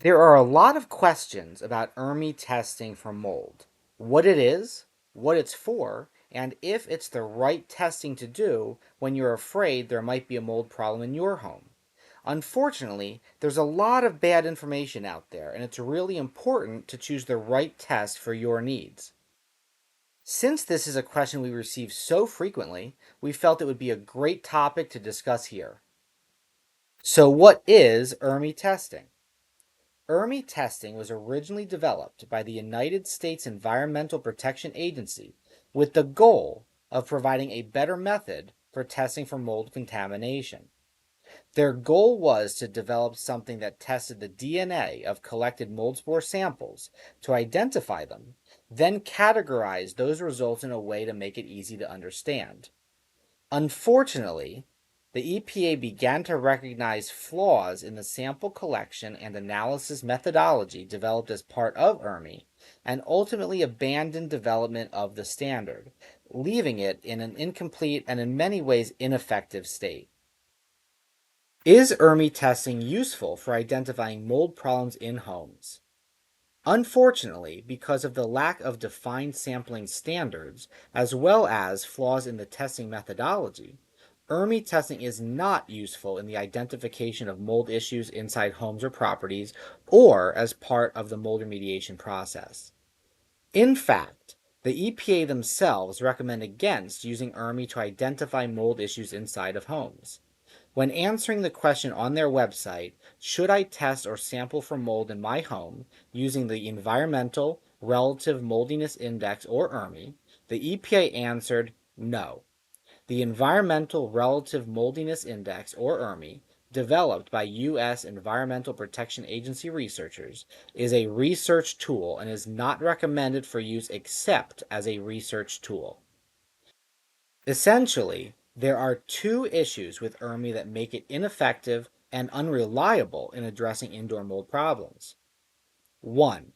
There are a lot of questions about ERMI testing for mold. What it is, what it's for, and if it's the right testing to do when you're afraid there might be a mold problem in your home. Unfortunately, there's a lot of bad information out there, and it's really important to choose the right test for your needs. Since this is a question we receive so frequently, we felt it would be a great topic to discuss here. So, what is ERMI testing? ERMI testing was originally developed by the United States Environmental Protection Agency with the goal of providing a better method for testing for mold contamination. Their goal was to develop something that tested the DNA of collected mold spore samples to identify them, then categorize those results in a way to make it easy to understand. Unfortunately, the EPA began to recognize flaws in the sample collection and analysis methodology developed as part of ERMI and ultimately abandoned development of the standard, leaving it in an incomplete and in many ways ineffective state. Is ERMI testing useful for identifying mold problems in homes? Unfortunately, because of the lack of defined sampling standards, as well as flaws in the testing methodology, ERMI testing is not useful in the identification of mold issues inside homes or properties or as part of the mold remediation process. In fact, the EPA themselves recommend against using ERMI to identify mold issues inside of homes. When answering the question on their website, should I test or sample for mold in my home using the Environmental Relative Moldiness Index or ERMI, the EPA answered no. The Environmental Relative Moldiness Index or ERMI, developed by U.S. Environmental Protection Agency researchers, is a research tool and is not recommended for use except as a research tool. Essentially, there are two issues with ERMI that make it ineffective and unreliable in addressing indoor mold problems. One,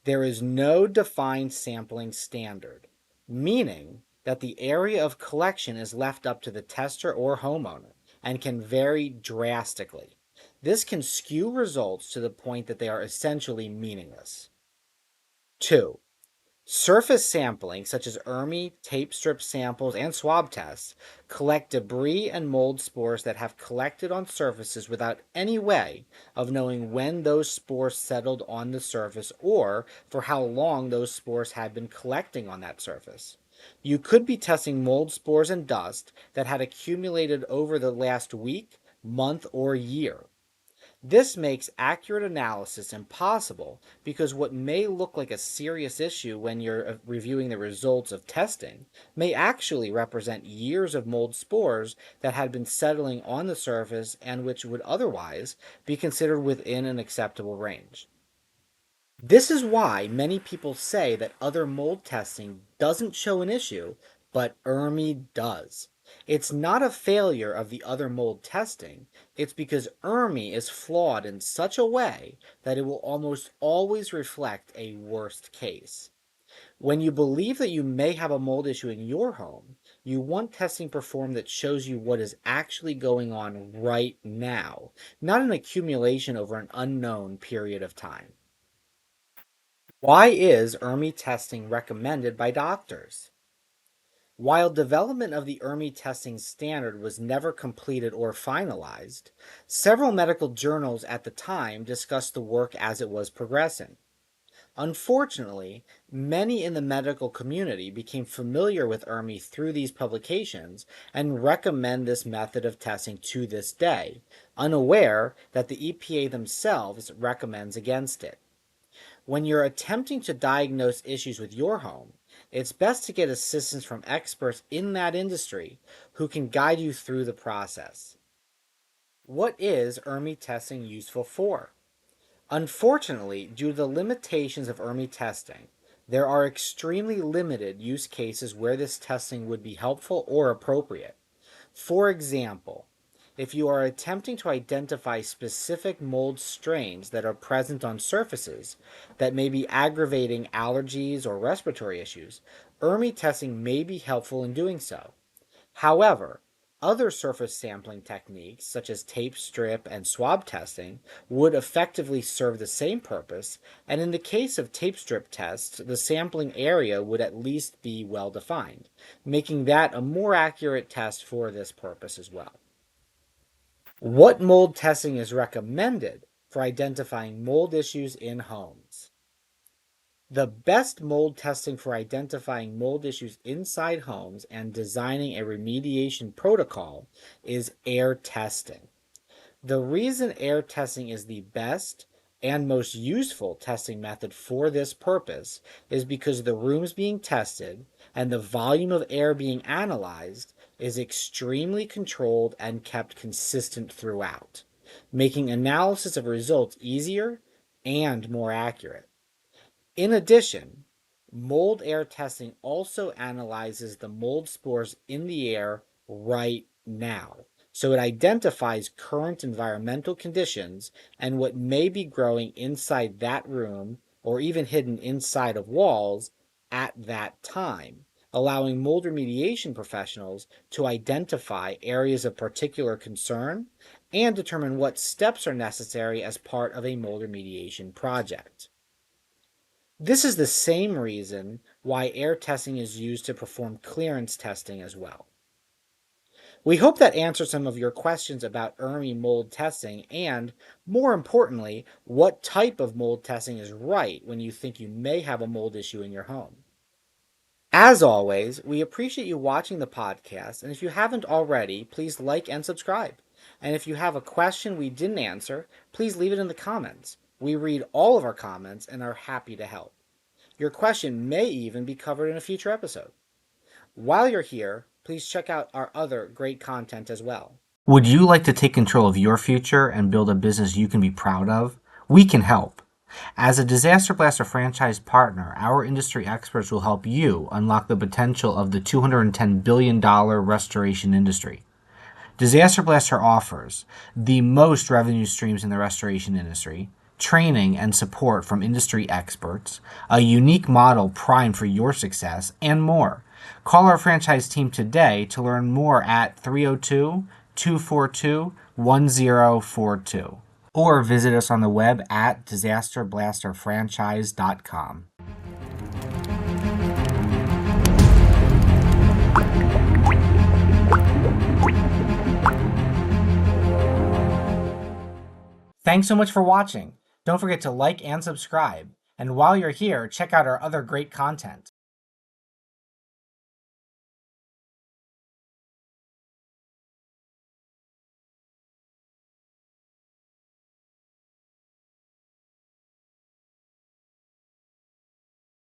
there is no defined sampling standard, meaning that the area of collection is left up to the tester or homeowner and can vary drastically. This can skew results to the point that they are essentially meaningless. Two, surface sampling, such as ERMI, tape strip samples, and swab tests, collect debris and mold spores that have collected on surfaces without any way of knowing when those spores settled on the surface or for how long those spores had been collecting on that surface. You could be testing mold spores and dust that had accumulated over the last week, month, or year. This makes accurate analysis impossible because what may look like a serious issue when you're reviewing the results of testing may actually represent years of mold spores that had been settling on the surface and which would otherwise be considered within an acceptable range. This is why many people say that other mold testing doesn't show an issue, but ERMI does. It's not a failure of the other mold testing, it's because ERMI is flawed in such a way that it will almost always reflect a worst case. When you believe that you may have a mold issue in your home, you want testing performed that shows you what is actually going on right now, not an accumulation over an unknown period of time. Why is ERMI testing recommended by doctors? While development of the ERMI testing standard was never completed or finalized, several medical journals at the time discussed the work as it was progressing. Unfortunately, many in the medical community became familiar with ERMI through these publications and recommend this method of testing to this day, unaware that the EPA themselves recommends against it. When you're attempting to diagnose issues with your home, it's best to get assistance from experts in that industry who can guide you through the process. What is ERMI testing useful for? Unfortunately, due to the limitations of ERMI testing, there are extremely limited use cases where this testing would be helpful or appropriate. For example, if you are attempting to identify specific mold strains that are present on surfaces that may be aggravating allergies or respiratory issues, ERMI testing may be helpful in doing so. However, Other surface sampling techniques, such as tape strip and swab testing, would effectively serve the same purpose, and in the case of tape strip tests, the sampling area would at least be well defined, making that a more accurate test for this purpose as well. What mold testing is recommended for identifying mold issues in homes? The best mold testing for identifying mold issues inside homes and designing a remediation protocol is air testing. The reason air testing is the best and most useful testing method for this purpose is because the rooms being tested and the volume of air being analyzed is extremely controlled and kept consistent throughout, making analysis of results easier and more accurate. In addition, mold air testing also analyzes the mold spores in the air right now. So it identifies current environmental conditions and what may be growing inside that room or even hidden inside of walls at that time, allowing mold remediation professionals to identify areas of particular concern and determine what steps are necessary as part of a mold remediation project. This is the same reason why air testing is used to perform clearance testing as well. We hope that answered some of your questions about ERMI mold testing and, more importantly, what type of mold testing is right when you think you may have a mold issue in your home. As always, we appreciate you watching the podcast, and if you haven't already, please like and subscribe. And if you have a question we didn't answer, please leave it in the comments. We read all of our comments and are happy to help. Your question may even be covered in a future episode. While you're here, please check out our other great content as well. Would you like to take control of your future and build a business you can be proud of? We can help. As a Disaster Blaster franchise partner, our industry experts will help you unlock the potential of the $210 billion restoration industry. Disaster Blaster offers the most revenue streams in the restoration industry, training and support from industry experts, a unique model primed for your success, and more. Call our franchise team today to learn more at 302-242-1042 or visit us on the web at disasterblasterfranchise.com. Thanks so much for watching. Don't forget to like and subscribe. And while you're here, check out our other great content.